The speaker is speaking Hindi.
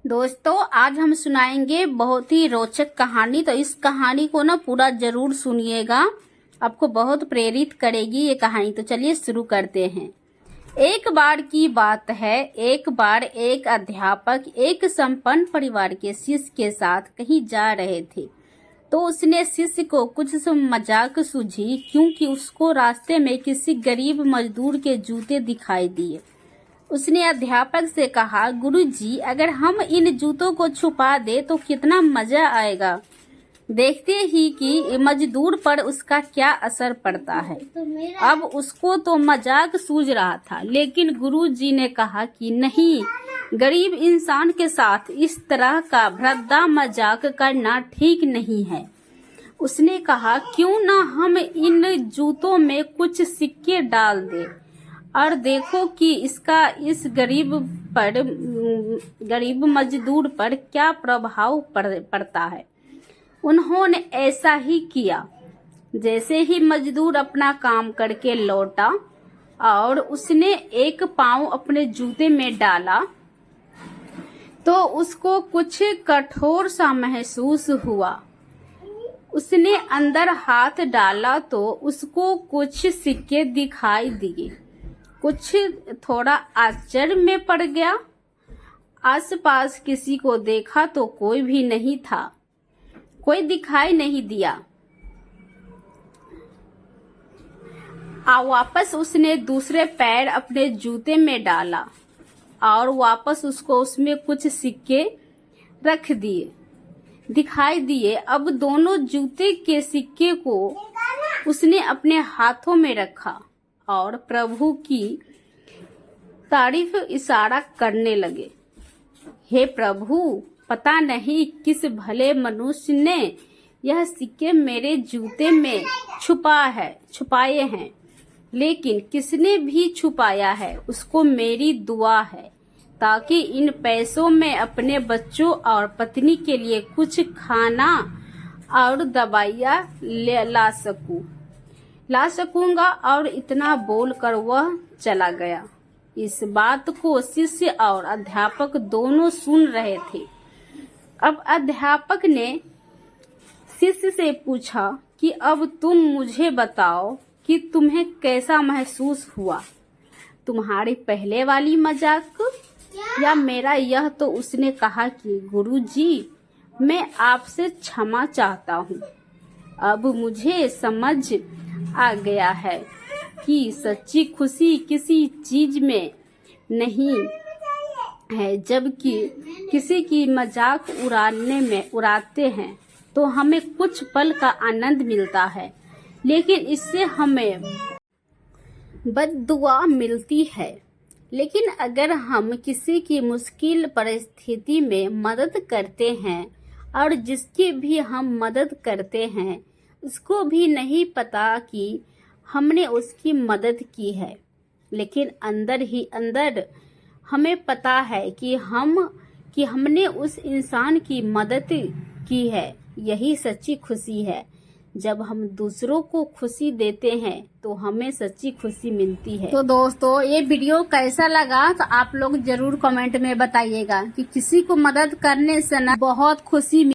दोस्तों आज हम सुनाएंगे बहुत ही रोचक कहानी। तो इस कहानी को ना पूरा जरूर सुनिएगा, आपको बहुत प्रेरित करेगी ये कहानी। तो चलिए शुरू करते हैं। एक बार की बात है, एक बार एक अध्यापक एक संपन्न परिवार के शिष्य के साथ कहीं जा रहे थे। तो उसने शिष्य को कुछ मजाक सूझी, क्योंकि उसको रास्ते में किसी गरीब मजदूर के जूते दिखाई दिए। उसने अध्यापक से कहा, गुरुजी, अगर हम इन जूतों को छुपा दे तो कितना मजा आएगा। देखते ही कि मजदूर पर उसका क्या असर पड़ता है। अब उसको तो मजाक सूझ रहा था, लेकिन गुरुजी ने कहा कि नहीं, गरीब इंसान के साथ इस तरह का भद्दा मजाक करना ठीक नहीं है। उसने कहा, क्यों ना हम इन जूतों में कुछ सिक्के डाल दें और देखो कि इसका इस गरीब मजदूर पर क्या प्रभाव पड़ता है। उन्होंने ऐसा ही किया। जैसे ही मजदूर अपना काम करके लौटा और उसने एक पाँव अपने जूते में डाला तो उसको कुछ कठोर सा महसूस हुआ। उसने अंदर हाथ डाला तो उसको कुछ सिक्के दिखाई दिए। कुछ थोड़ा आश्चर्य में पड़ गया। आसपास किसी को देखा तो कोई भी नहीं था, कोई दिखाई नहीं दिया। वापस उसने दूसरे पैर अपने जूते में डाला और वापस उसको उसमें कुछ सिक्के रख दिए, दिखाई दिए। अब दोनों जूते के सिक्के को उसने अपने हाथों में रखा और प्रभु की तारीफ इशारा करने लगे। हे प्रभु, पता नहीं किस भले मनुष्य ने यह सिक्के मेरे जूते में छुपाए हैं, लेकिन किसने भी छुपाया है उसको मेरी दुआ है, ताकि इन पैसों में अपने बच्चों और पत्नी के लिए कुछ खाना और दवाइयाँ ला सकूंगा। और इतना बोलकर वह चला गया। इस बात को शिष्य और अध्यापक दोनों सुन रहे थे। अब अध्यापक ने शिष्य से पूछा कि अब तुम मुझे बताओ कि तुम्हें कैसा महसूस हुआ, तुम्हारी पहले वाली मजाक या मेरा यह। तो उसने कहा कि गुरुजी, मैं आपसे क्षमा चाहता हूँ। अब मुझे समझ आ गया है कि सच्ची खुशी किसी चीज में नहीं है। जबकि किसी की मजाक उड़ाते हैं तो हमें कुछ पल का आनंद मिलता है, लेकिन इससे हमें बद्दुआ मिलती है। लेकिन अगर हम किसी की मुश्किल परिस्थिति में मदद करते हैं और जिसकी भी हम मदद करते हैं उसको भी नहीं पता कि हमने उसकी मदद की है, लेकिन अंदर ही अंदर हमें पता है कि हमने उस इंसान की मदद की है। यही सच्ची खुशी है। जब हम दूसरों को खुशी देते हैं तो हमें सच्ची खुशी मिलती है। तो दोस्तों, ये वीडियो कैसा लगा तो आप लोग जरूर कमेंट में बताइएगा कि किसी को मदद करने से ना बहुत खुशी